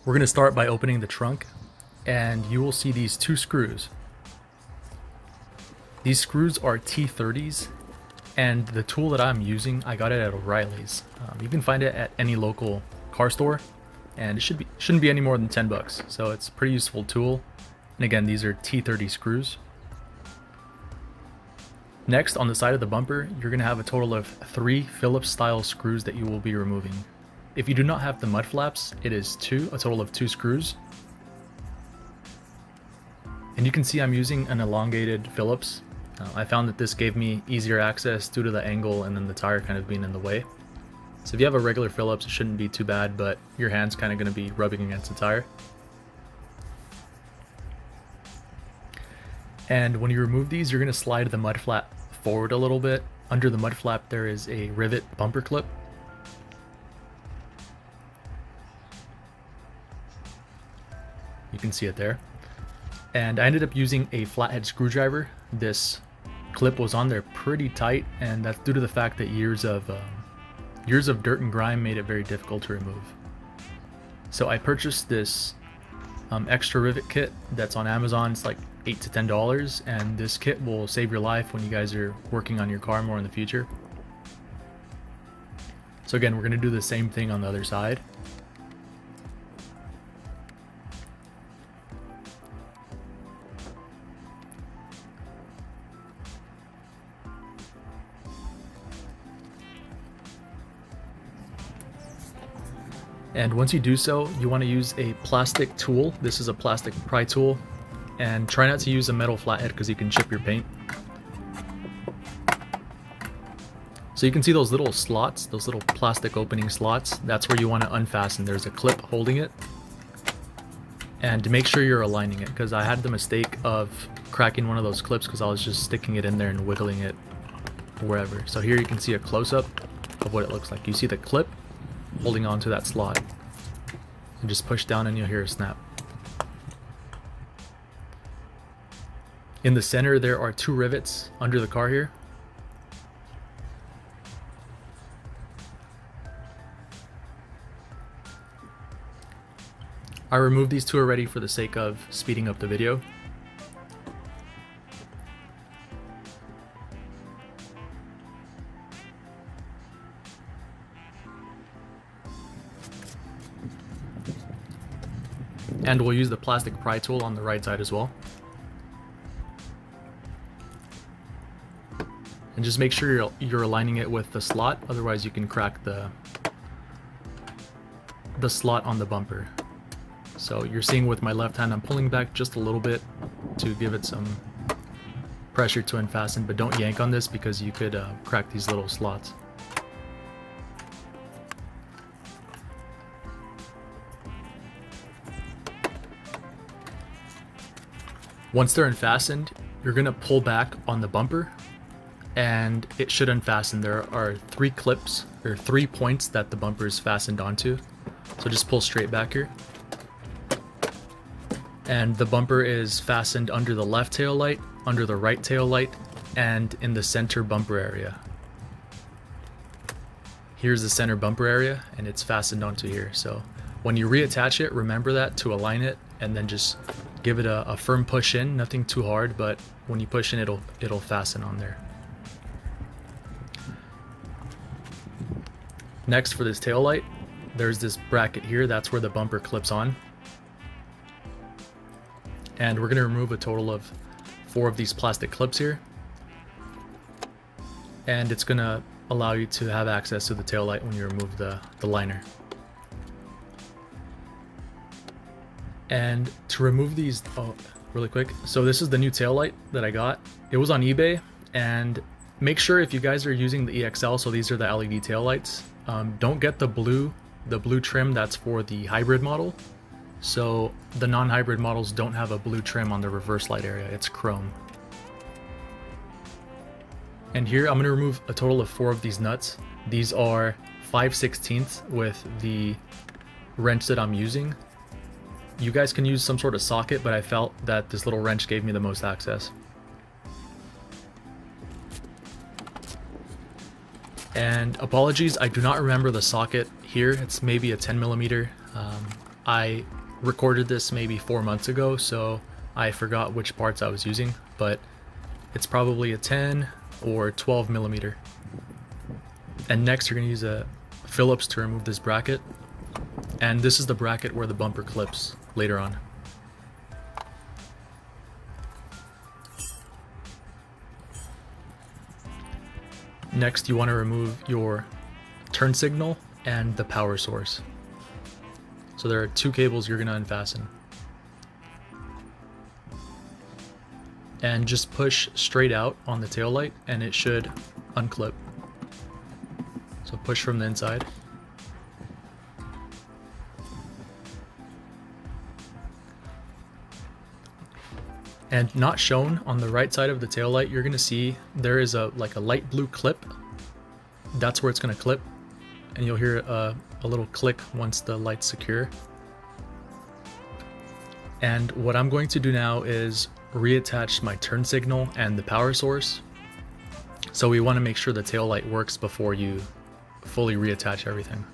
We're going to start by opening the trunk, and you will see these two screws. These screws are T30s, and the tool that I'm using, I got it at O'Reilly's. You can find it at any local car store, and it shouldn't be any more than 10 bucks. So it's a pretty useful tool. And again, these are T30 screws. Next, on the side of the bumper, you're going to have a total of 3 Phillips style screws that you will be removing. If you do not have the mud flaps, it is a total of 2 screws. And you can see I'm using an elongated Phillips. I found that this gave me easier access due to the angle and then the tire kind of being in the way. So if you have a regular Phillips, it shouldn't be too bad, but your hand's kind of going to be rubbing against the tire. And when you remove these, you're going to slide the mud flap forward a little bit. Under the mud flap, there is a rivet bumper clip. You can see it there. And I ended up using a flathead screwdriver. This clip was on there pretty tight, and that's due to the fact that years of dirt and grime made it very difficult to remove. So I purchased this extra rivet kit that's on Amazon. It's like $8 to $10, and this kit will save your life when you guys are working on your car more in the future. So again, we're going to do the same thing on the other side. And once you do so, you want to use a plastic tool. This is a plastic pry tool, and try not to use a metal flathead because you can chip your paint. So you can see those little slots, those little plastic opening slots. That's where you want to unfasten. There's a clip holding it. And to make sure you're aligning it, because I had the mistake of cracking one of those clips because I was just sticking it in there and wiggling it wherever. So here you can see a close-up of what it looks like. You see the clip holding on to that slot, and just push down and you'll hear a snap. In the center there are 2 rivets under the car here. I removed these 2 already for the sake of speeding up the video. And we'll use the plastic pry tool on the right side as well. And just make sure you're aligning it with the slot, otherwise you can crack the slot on the bumper. So you're seeing with my left hand, I'm pulling back just a little bit to give it some pressure to unfasten, but don't yank on this because you could crack these little slots. Once they're unfastened, you're going to pull back on the bumper and it should unfasten. There are 3 clips or 3 points that the bumper is fastened onto. So just pull straight back here. And the bumper is fastened under the left tail light, under the right tail light, and in the center bumper area. Here's the center bumper area, and it's fastened onto here. So when you reattach it, remember that to align it, and then just give it a firm push in, nothing too hard, but when you push in, it'll fasten on there. Next, for this tail light, there's this bracket here. That's where the bumper clips on. And we're going to remove a total of 4 of these plastic clips here. And it's going to allow you to have access to the tail light when you remove the liner. And to remove these, really quick. So this is the new tail light that I got. It was on eBay, and make sure if you guys are using the EXL, so these are the LED tail lights, don't get the blue trim. That's for the hybrid model. So the non-hybrid models don't have a blue trim on the reverse light area. It's chrome. And here I'm going to remove a total of 4 of these nuts. These are 5/16 with the wrench that I'm using. You guys can use some sort of socket, but I felt that this little wrench gave me the most access. And apologies, I do not remember the socket here. It's maybe a 10 millimeter. I recorded this maybe 4 months ago, so I forgot which parts I was using, but it's probably a 10 or 12 millimeter. And next you're going to use a Phillips to remove this bracket, and this is the bracket where the bumper clips later on. Next you want to remove your turn signal and the power source. So there are two cables you're going to unfasten. And just push straight out on the tail light and it should unclip. So push from the inside. And not shown on the right side of the tail light, you're going to see there is a light blue clip. That's where it's going to clip, and you'll hear a little click once the light's secure. And what I'm going to do now is reattach my turn signal and the power source. So we want to make sure the tail light works before you fully reattach everything.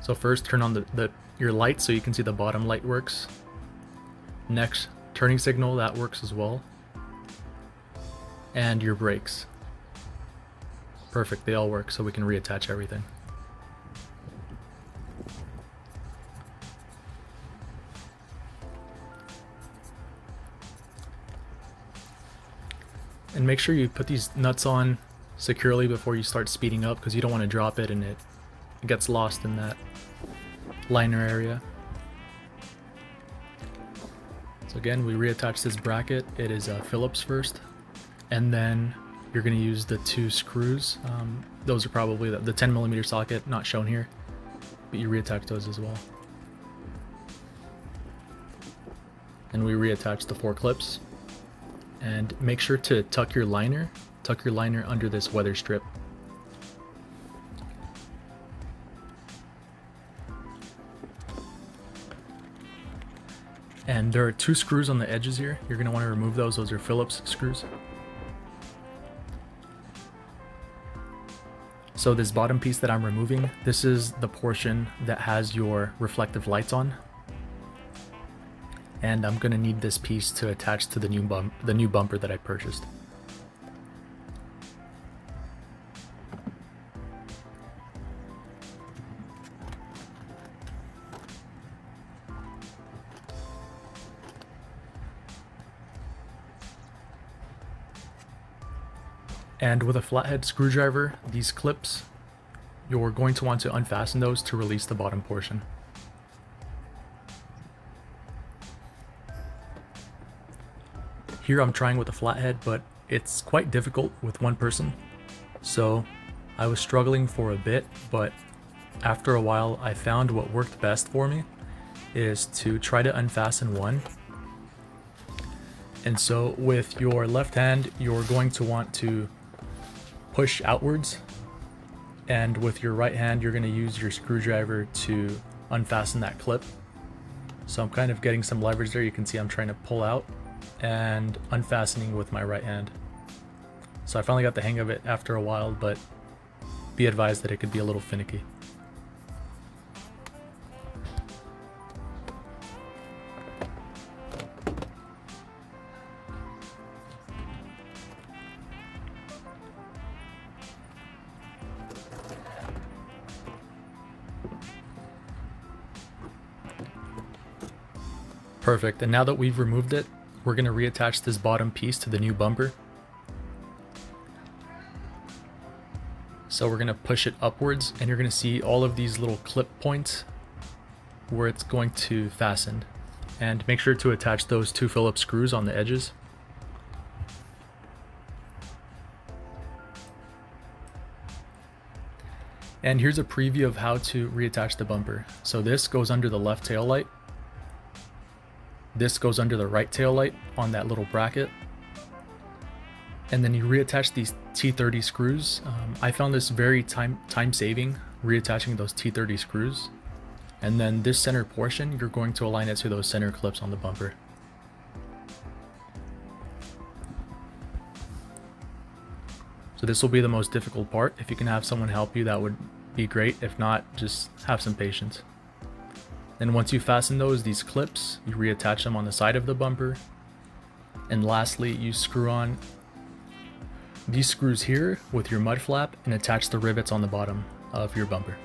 So first turn on your light so you can see the bottom light works. Next, turning signal, that works as well. And your brakes. Perfect, they all work, so we can reattach everything. And make sure you put these nuts on securely before you start speeding up, because you don't want to drop it and it gets lost in that liner area. So again, we reattach this bracket. It is Phillips first, and then you're going to use the two screws. Those are probably the 10 millimeter socket, not shown here, but you reattach those as well. And we reattach the 4 clips, and make sure to tuck your liner under this weather strip. And there are 2 screws on the edges here. You're going to want to remove those. Those are Phillips screws. So this bottom piece that I'm removing, this is the portion that has your reflective lights on. And I'm going to need this piece to attach to the new bumper that I purchased. And with a flathead screwdriver, these clips, you're going to want to unfasten those to release the bottom portion. Here I'm trying with a flathead, but it's quite difficult with one person. So I was struggling for a bit, but after a while I found what worked best for me is to try to unfasten one. And so with your left hand, you're going to want to push outwards, and with your right hand you're going to use your screwdriver to unfasten that clip. So I'm kind of getting some leverage there. You can see I'm trying to pull out and unfastening with my right hand. So I finally got the hang of it after a while, but be advised that it could be a little finicky. Perfect, and now that we've removed it, we're going to reattach this bottom piece to the new bumper. So we're going to push it upwards, and you're going to see all of these little clip points where it's going to fasten. And make sure to attach those 2 Phillips screws on the edges. And here's a preview of how to reattach the bumper. So this goes under the left tail light. This goes under the right tail light on that little bracket. And then you reattach these T30 screws. I found this very time saving, reattaching those T30 screws. And then this center portion, you're going to align it to those center clips on the bumper. So So this will be the most difficult part. If you can have someone help you, that would be great. If not, just have some patience. Then once you fasten these clips, you reattach them on the side of the bumper. And lastly, you screw on these screws here with your mud flap and attach the rivets on the bottom of your bumper.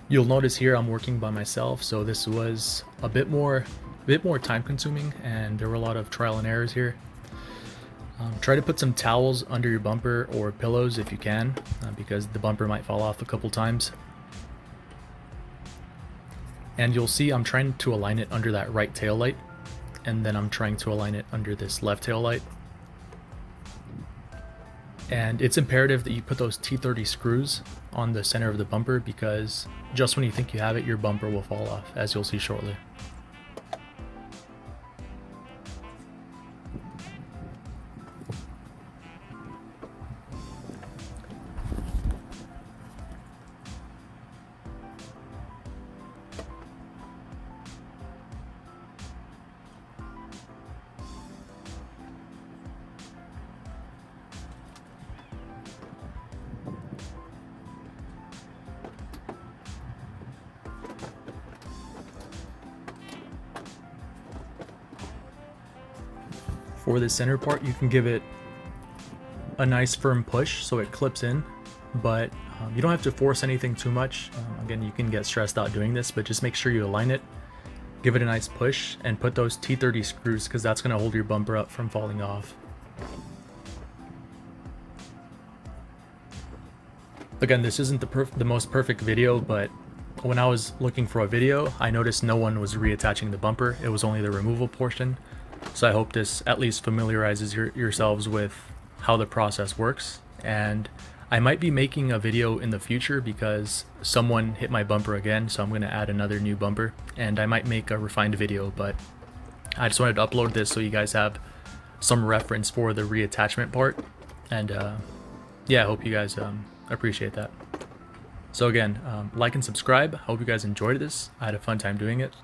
You'll notice here I'm working by myself, so this was a bit more time consuming, and there were a lot of trial and errors here. Try to put some towels under your bumper or pillows if you can, because the bumper might fall off a couple times. And you'll see I'm trying to align it under that right tail light, and then I'm trying to align it under this left tail light. And it's imperative that you put those T30 screws on the center of the bumper, because just when you think you have it, your bumper will fall off, as you'll see shortly. For the center part, you can give it a nice firm push so it clips in, but you don't have to force anything too much. Again, you can get stressed out doing this, but just make sure you align it, give it a nice push, and put those T30 screws, because that's going to hold your bumper up from falling off. Again, this isn't the most perfect video, but when I was looking for a video, I noticed no one was reattaching the bumper. It was only the removal portion. So I hope this at least familiarizes yourselves with how the process works. And I might be making a video in the future because someone hit my bumper again, so I'm going to add another new bumper, and I might make a refined video, but I just wanted to upload this so you guys have some reference for the reattachment part. And yeah, I hope you guys appreciate that. So again, like and subscribe. I hope you guys enjoyed this. I had a fun time doing it.